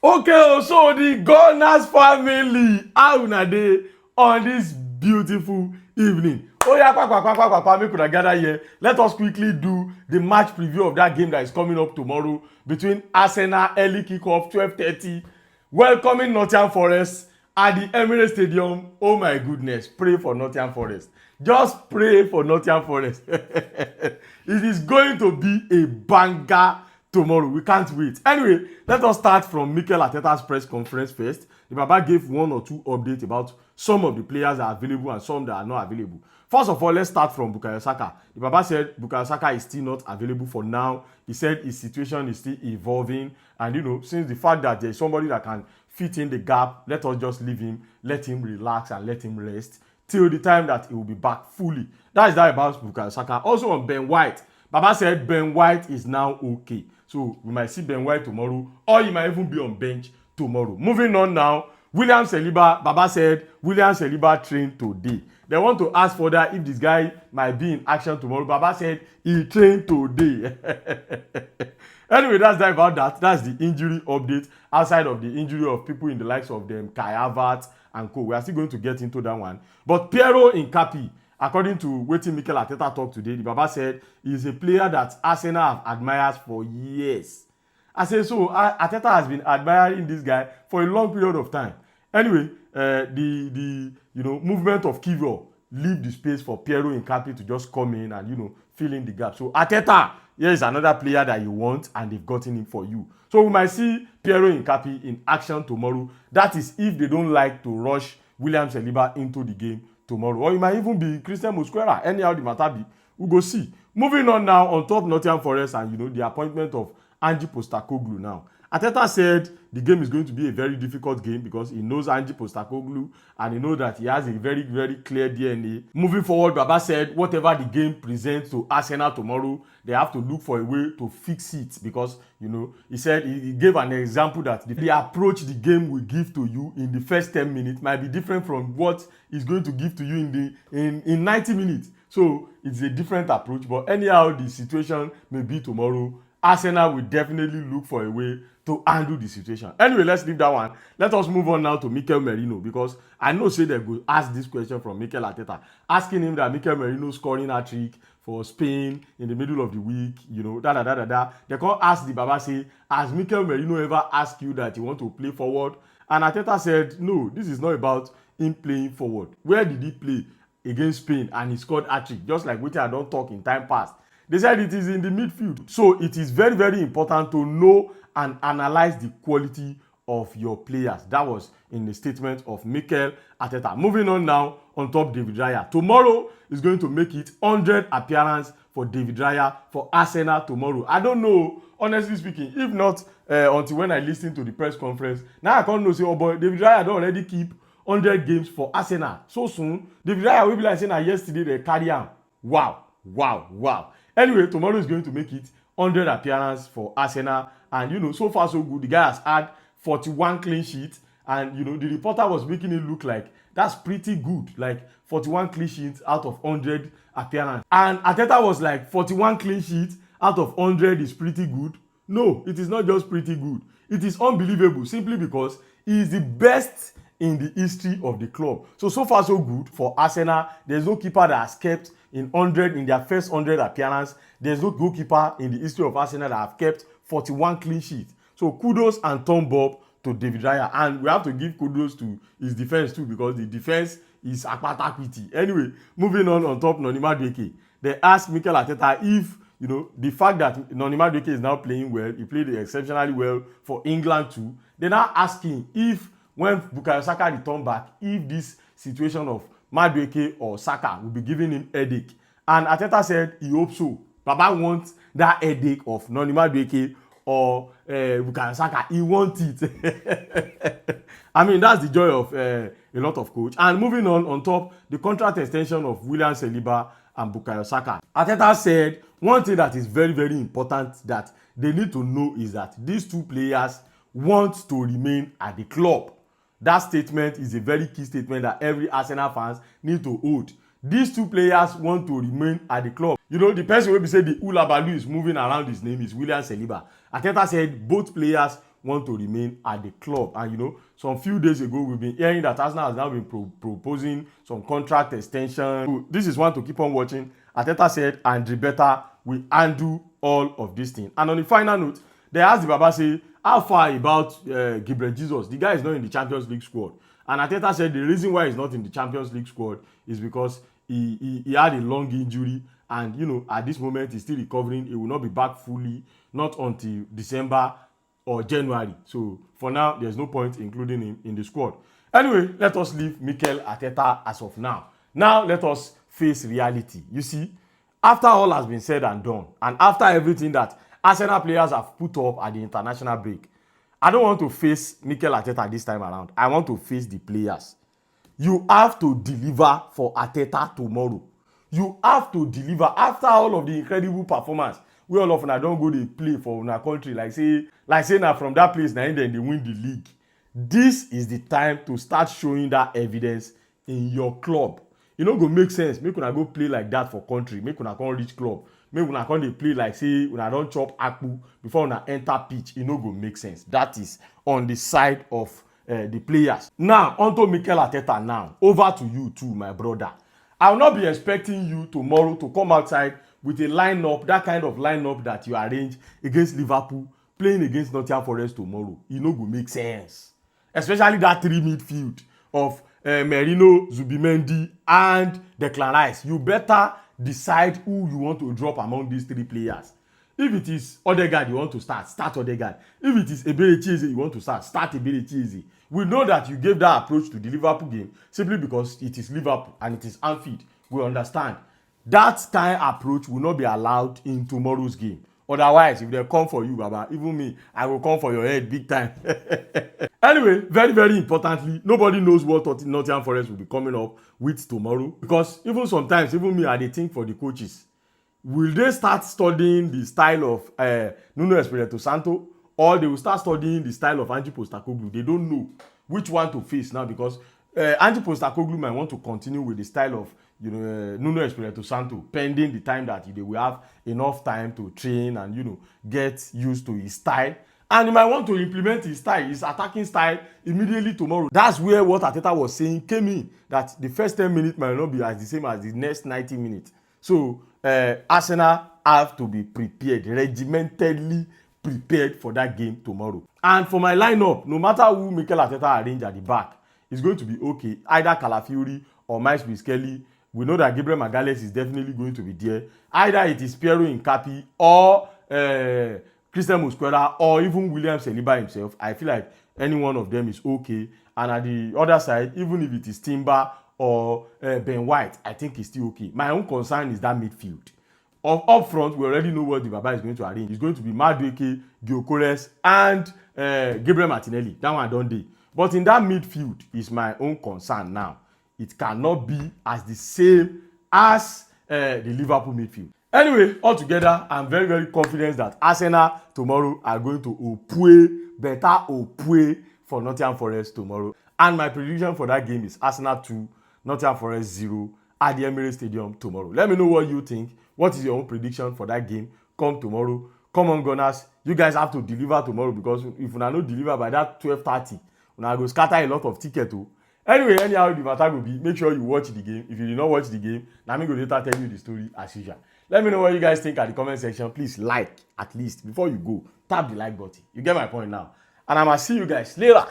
Okay, so the Gunners family, how una dey on this beautiful evening? Oh yeah, make una gather here. Let us quickly do the match preview of that game that is coming up tomorrow between Arsenal, early kickoff 12:30, welcoming Nottingham Forest at the Emirate Stadium. Oh my goodness, pray for Nottingham Forest. Just pray for Nottingham Forest. It is going to be a banger tomorrow. We can't wait. Anyway, let us start from Mikel Arteta's press conference first. The Baba gave one or two updates about some of the players that are available and some that are not available. First of all, let's start from Bukayo Saka. The Baba said Bukayo Saka is still not available for now. He said his situation is still evolving, and since the fact that there is somebody that can fit in the gap, let us just leave him, let him relax and let him rest till the time that he will be back fully. That is that about Bukayo Saka. Also on Ben White, Baba said Ben White is now okay. So we might see Ben White tomorrow, or he might even be on bench tomorrow. Moving on now, William Saliba, Baba said William Saliba trained today. They want to ask further if this guy might be in action tomorrow. Baba said he trained today. Anyway, that's that about that. That's the injury update outside of the injury of people in the likes of them, Kai Havertz and co. We are still going to get into that one. But Piero Incapi, according to wetin Mikel Arteta talk today, the Baba said he is a player that Arsenal have admired for years. I say so. Arteta has been admiring this guy for a long period of time. Anyway, the movement of Kivior leave the space for Piero Incapi to just come in and fill in the gap. So Arteta, here is another player that you want, and they've gotten him for you. So we might see Piero Incapi in action tomorrow. That is if they don't like to rush William Saliba into the game tomorrow, or it might even be Christian Mosquera. Anyhow the matter be, we go see. Moving on now, on top Nottingham Forest and the appointment of Ange Postecoglou now. Arteta said the game is going to be a very difficult game because he knows Ange Postecoglou and he knows that he has a very, very clear DNA. Moving forward, Baba said whatever the game presents to Arsenal tomorrow, they have to look for a way to fix it because, he said he gave an example that the approach the game will give to you in the first 10 minutes might be different from what he's going to give to you in 90 minutes. So it's a different approach, but anyhow the situation may be tomorrow, Arsenal will definitely look for a way to handle the situation. Anyway, let's leave that one. Let us move on now to Mikel Merino, because I know say they go ask this question from Mikel Arteta, asking him that Mikel Merino scoring a trick for Spain in the middle of the week, They can't ask the Baba, say, has Mikel Merino ever asked you that you want to play forward? And Arteta said, no, this is not about him playing forward. Where did he play against Spain and he scored a trick, just like which I don't talk in time past? They said it is in the midfield. So it is very, very important to know and analyze the quality of your players. That was in the statement of Mikel Arteta. Moving on now, on top David Raya. Tomorrow is going to make it 100 appearance for David Raya for Arsenal tomorrow. I don't know, honestly speaking, if not until when I listen to the press conference. Now I can't know, say, oh boy, David Raya don't already keep 100 games for Arsenal so soon. David Raya will be like saying yesterday they carry him. Wow. Anyway, tomorrow is going to make it 100 appearance for Arsenal. And, so far so good. The guy has had 41 clean sheets. And, the reporter was making it look like that's pretty good. Like 41 clean sheets out of 100 appearance. And Arteta was like 41 clean sheets out of 100 is pretty good. No, it is not just pretty good. It is unbelievable simply because he is the best in the history of the club. So far so good for Arsenal. There's no keeper that has kept in their first 100 appearance. There's no goalkeeper in the history of Arsenal that have kept 41 clean sheets. So kudos and thumb up to David Raya. And we have to give kudos to his defense too, because the defense is akpatakwiti. Anyway, moving on top Noni Madueke. They asked Mikel Arteta if, the fact that Noni Madueke is now playing well, he played exceptionally well for England too. They're now asking if, when Bukayo Saka return back, if this situation of Madueke or Saka will be giving him headache. And Arteta said he hopes so. Baba wants that headache of Noni Madueke or Bukayo Saka. He wants it. I mean, that's the joy of a lot of coach. And moving on top, the contract extension of William Saliba and Bukayo Saka. Arteta said one thing that is very, very important that they need to know is that these two players want to remain at the club. That statement is a very key statement that every Arsenal fans need to hold. These two players want to remain at the club. The person wey be say the hula baloo is moving around his name is William Saliba. Arteta said both players want to remain at the club. And you know, some few days ago, we've been hearing that Arsenal has now been proposing some contract extension. So this is one to keep on watching. Arteta said Andre Beta will undo all of this thing. And on the final note, they asked the Baba, say, how far about Gabriel Jesus? The guy is not in the Champions League squad. And Arteta said the reason why he's not in the Champions League squad is because he had a long injury. And, you know, at this moment, he's still recovering. He will not be back fully, not until December or January. So, for now, there's no point including him in the squad. Anyway, let us leave Mikel Arteta as of now. Now, let us face reality. You see, after all has been said and done, and after everything that Arsenal players have put up at the international break, I don't want to face Mikel Arteta this time around. I want to face the players. You have to deliver for Arteta tomorrow. You have to deliver after all of the incredible performance wey all of una don go dey play for una country like say na from that place na dem dey win the league. This is the time to start showing that evidence in your club. E no go make sense make una go play like that for country, make una come reach club, make una come dey play like say una don chop akpu before una enter pitch. E no go make sense. That is on the side of the players. Now onto Mikel Arteta now. Over to you too, my brother. I will not be expecting you tomorrow to come outside with a lineup, that kind of lineup that you arrange against Liverpool, playing against Nottingham Forest tomorrow. E no go make sense. Especially that three midfield of Merino, Zubimendi, and Declan Rice. You better decide who you want to drop among these three players. If it is Odegaard you want to start Odegaard. If it is Emirate you want to start Emirate. We know that you gave that approach to the Liverpool game simply because it is Liverpool and it is Anfield. We understand. That kind of approach will not be allowed in tomorrow's game. Otherwise, if they come for you, Baba, even me, I will come for your head big time. Anyway, very, very importantly, nobody knows what Nottingham Forest will be coming up with tomorrow. Because even sometimes, even me, I dey think for the coaches. Will they start studying the style of Nuno Espirito Santo, or they will start studying the style of Ange Postecoglou? They don't know which one to face now because Ange Postecoglou might want to continue with the style of Nuno Espirito Santo, pending the time that they will have enough time to train and get used to his style. And he might want to implement his style, his attacking style, immediately tomorrow. That's where what Arteta was saying came in, that the first 10 minutes might not be as the same as the next 90 minutes. So Arsenal have to be prepared, regimentedly prepared for that game tomorrow. And for my lineup, no matter who Mikel Arteta arrange at the back, it's going to be okay. Either Calafiori or Miles Kelly. We know that Gabriel Magalhaes is definitely going to be there. Either it is Piero Incapi or Christian Mosquera or even William Saliba himself. I feel like any one of them is okay. And at the other side, even if it is Timber or Ben White, I think it's still okay. My own concern is that midfield. Up front, we already know what the Baba is going to arrange. It's going to be Madueke, Gyökeres, and Gabriel Martinelli. That one don't dey. But in that midfield is my own concern now. It cannot be as the same as the Liverpool midfield. Anyway, altogether, I'm very, very confident that Arsenal tomorrow are going to better for Nottingham Forest tomorrow. And my prediction for that game is Arsenal 2, Nottingham Forest 0 at the Emirate Stadium tomorrow. Let me know what you think. What is your own prediction for that game come tomorrow? Come on, Gunners. You guys have to deliver tomorrow because if you not deliver by that 12:30, una go scatter a lot of tickets. Anyway, anyhow the matter will be, make sure you watch the game. If you did not watch the game, now me go later tell you the story as usual. Let me know what you guys think at the comment section. Please like at least before you go. Tap the like button. You get my point now. And I'ma see you guys later.